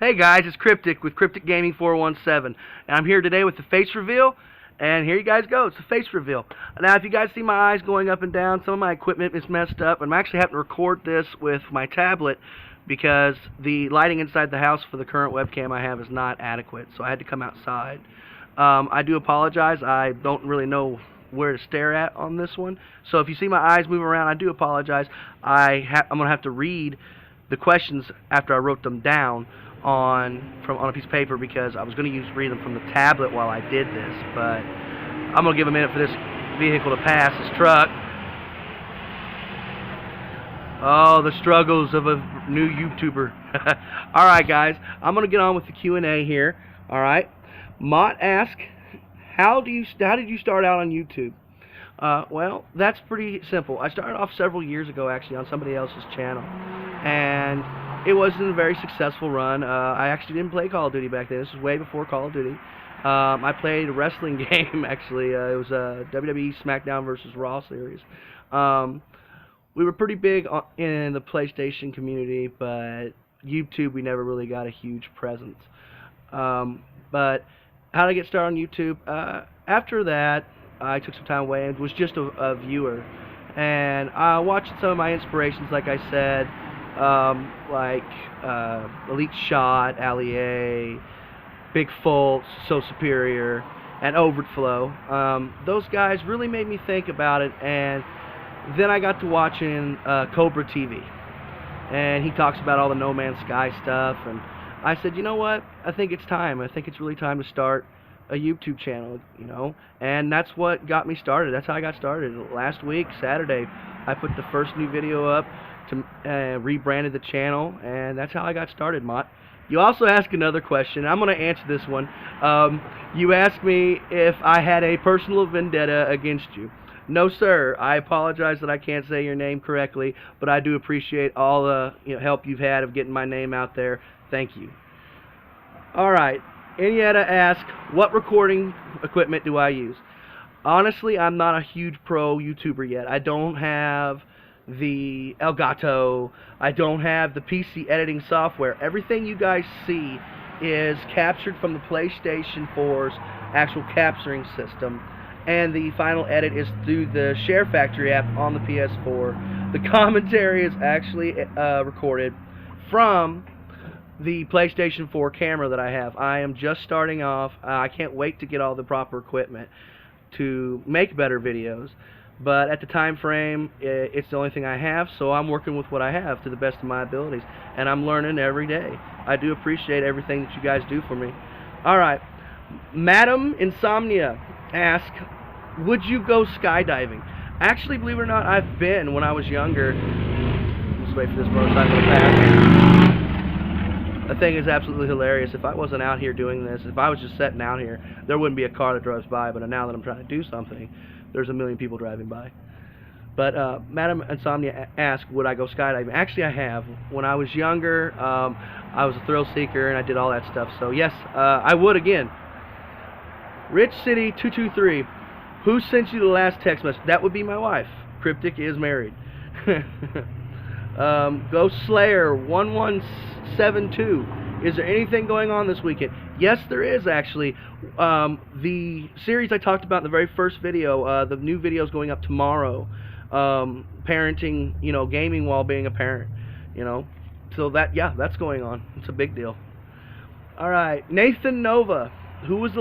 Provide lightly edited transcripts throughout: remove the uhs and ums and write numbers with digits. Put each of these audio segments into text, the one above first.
Hey guys, it's Kryptic with Kryptic Gaming 417, and I'm here today with the face reveal. And here you guys go. It's the face reveal. Now, if you guys see my eyes going up and down, some of my equipment is messed up. I'm actually having to record this with my tablet because the lighting inside the house for the current webcam I have is not adequate, so I had to come outside. I do apologize. I don't really know where to stare at on this one. So if you see my eyes move around, I do apologize. I'm going to have to read the questions after I wrote them down on a piece of paper because I was going to read them from the tablet while I did this, but I'm going to give a minute for this vehicle to pass, this truck. Oh, the struggles of a new YouTuber. Alright guys, I'm going to get on with the Q&A here. Alright, Mott asked, how did you start out on YouTube? Well, that's pretty simple. I started off several years ago actually on somebody else's channel, and it wasn't a very successful run. I actually didn't play Call of Duty back then. This was way before Call of Duty. I played a wrestling game actually. It was a WWE SmackDown versus Raw series. We were pretty big in the PlayStation community, but YouTube we never really got a huge presence. But how to get started on YouTube? After that, I took some time away and was just a viewer, and I watched some of my inspirations, like I said, Elite Shot, Ali A, Big Fultz, So Superior, and Overflow. Those guys really made me think about it, and then I got to watching Cobra TV, and he talks about all the No Man's Sky stuff, and I said, you know what, I think it's time. I think it's really time to start a YouTube channel, you know, and that's what got me started. That's how I got started. Last week, Saturday, I put the first new video up, to rebranded the channel, and that's how I got started, Mott. You also asked another question. I'm going to answer this one. You asked me if I had a personal vendetta against you. No, sir. I apologize that I can't say your name correctly, but I do appreciate all the help you've had of getting my name out there. Thank you. All right. Inietta asked, what recording equipment do I use? Honestly, I'm not a huge pro YouTuber yet. I don't have the Elgato. I don't have the PC editing software. Everything you guys see is captured from the PlayStation 4's actual capturing system, and the final edit is through the Share Factory app on the PS4. The commentary is actually recorded from the PlayStation 4 camera that I have. I am just starting off. I can't wait to get all the proper equipment to make better videos, but at the time frame, it's the only thing I have, so I'm working with what I have to the best of my abilities, and I'm learning every day. I do appreciate everything that you guys do for me. Alright, Madam Insomnia asks, would you go skydiving? Actually, believe it or not, I've been when I was younger. Let's wait for this motorcycle to pass. The thing is absolutely hilarious. If I wasn't out here doing this, if I was just sitting out here, there wouldn't be a car that drives by, but now that I'm trying to do something, there's a million people driving by. But Madam Insomnia asked, would I go skydiving? Actually, I have. When I was younger, I was a thrill seeker, and I did all that stuff. So yes, I would again. Rich City 223, who sent you the last text message? That would be my wife. Kryptic is married. Ghost Slayer 1172. Is there anything going on this weekend? Yes, there is actually. The series I talked about in the very first video, the new video is going up tomorrow. Parenting, gaming while being a parent, So that's going on. It's a big deal. All right, Nathan Nova. What was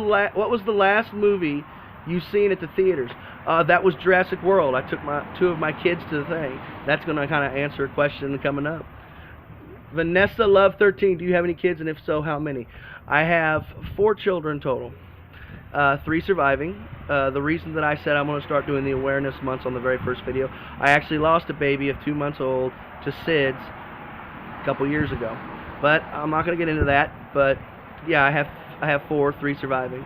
the last movie you seen at the theaters? That was Jurassic World. I took two of my kids to the thing. That's going to kind of answer a question coming up. Vanessa Love 13, do you have any kids, and if so, how many? I have 4 children total, 3 surviving. The reason that I said I'm going to start doing the awareness months on the very first video, I actually lost a baby of 2 months old to SIDS a couple years ago, but I'm not going to get into that. But yeah, I have 4, 3 surviving.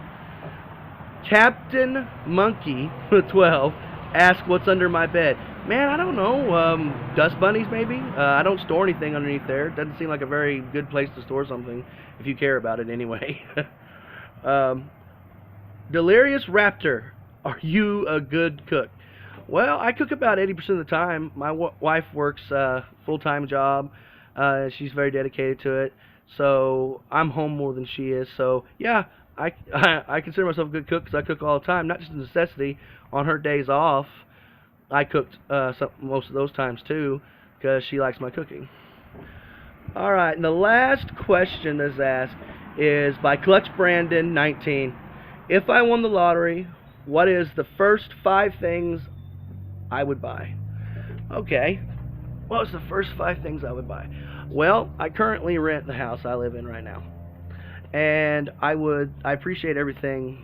Captain Monkey 12 asked, what's under my bed? Man, I don't know. Dust bunnies, maybe? I don't store anything underneath there. It doesn't seem like a very good place to store something, if you care about it anyway. Delirious Raptor, are you a good cook? Well, I cook about 80% of the time. My wife works a full-time job. She's very dedicated to it. So I'm home more than she is. So yeah, I I consider myself a good cook because I cook all the time, not just a necessity. On her days off, I cooked most of those times too because she likes my cooking. All right, and the last question that's asked is by Clutch Brandon 19. If I won the lottery, what is the first 5 things I would buy? Okay, what's the first 5 things I would buy? Well, I currently rent the house I live in right now, and I appreciate everything,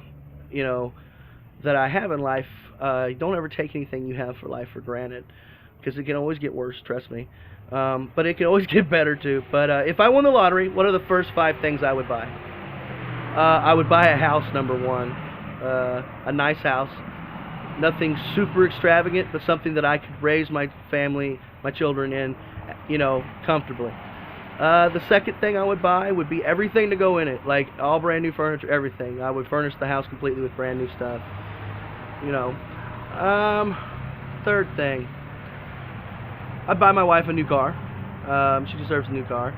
you know, that I have in life. Don't ever take anything you have for life for granted, because it can always get worse. Trust me. But it can always get better too. But if I won the lottery, what are the first 5 things I would buy? I would buy a house, number one, a nice house. Nothing super extravagant, but something that I could raise my family, my children in, comfortably. The second thing I would buy would be everything to go in it, like all brand new furniture, everything. I would furnish the house completely with brand new stuff. You know. Third thing, I'd buy my wife a new car. She deserves a new car.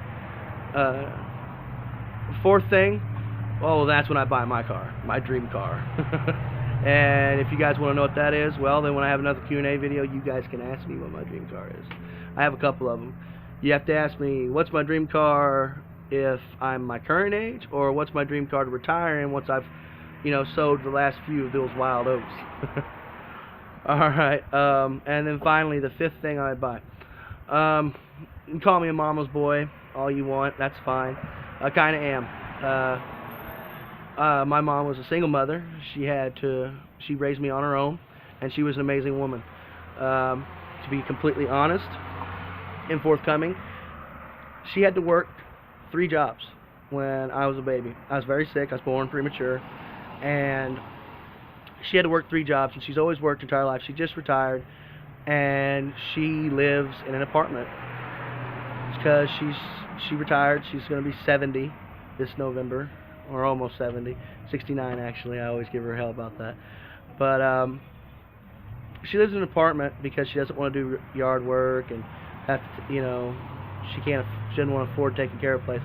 Fourth thing, well, that's when I buy my car, my dream car. And if you guys want to know what that is, well, then when I have another Q&A video, you guys can ask me what my dream car is. I have a couple of them. You have to ask me, what's my dream car if I'm my current age, or what's my dream car to retire in once I've, sowed the last few of those wild oats. Alright, and then finally, the fifth thing I'd buy. You can call me a mama's boy all you want, that's fine. I kind of am. My mom was a single mother. She raised me on her own, and she was an amazing woman. To be completely honest and forthcoming, she had to work 3 jobs when I was a baby. I was very sick. I was born premature, and she had to work 3 jobs, and she's always worked her entire life. She just retired, and she lives in an apartment because she retired. She's going to be 70 this November, or almost 70, 69 actually. I always give her hell about that. But she lives in an apartment because she doesn't want to do yard work and have to, she doesn't want to afford taking care of a place.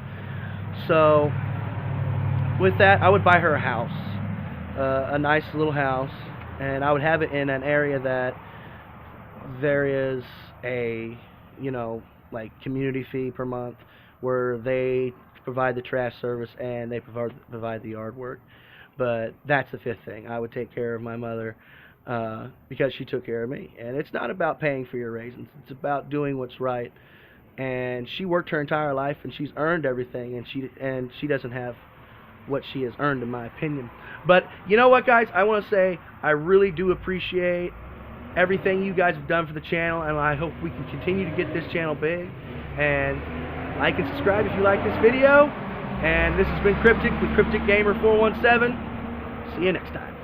So with that, I would buy her a house, a nice little house, and I would have it in an area that there is a, like community fee per month where they provide the trash service and they provide the yard work. But that's the fifth thing. I would take care of my mother because she took care of me. And it's not about paying for your raisins. It's about doing what's right. And she worked her entire life, and she's earned everything, and she doesn't have what she has earned, in my opinion. But you know what, guys? I want to say I really do appreciate everything you guys have done for the channel, and I hope we can continue to get this channel big. And like and subscribe if you like this video. And this has been Kryptic with Kryptic Gamer 417. See you next time.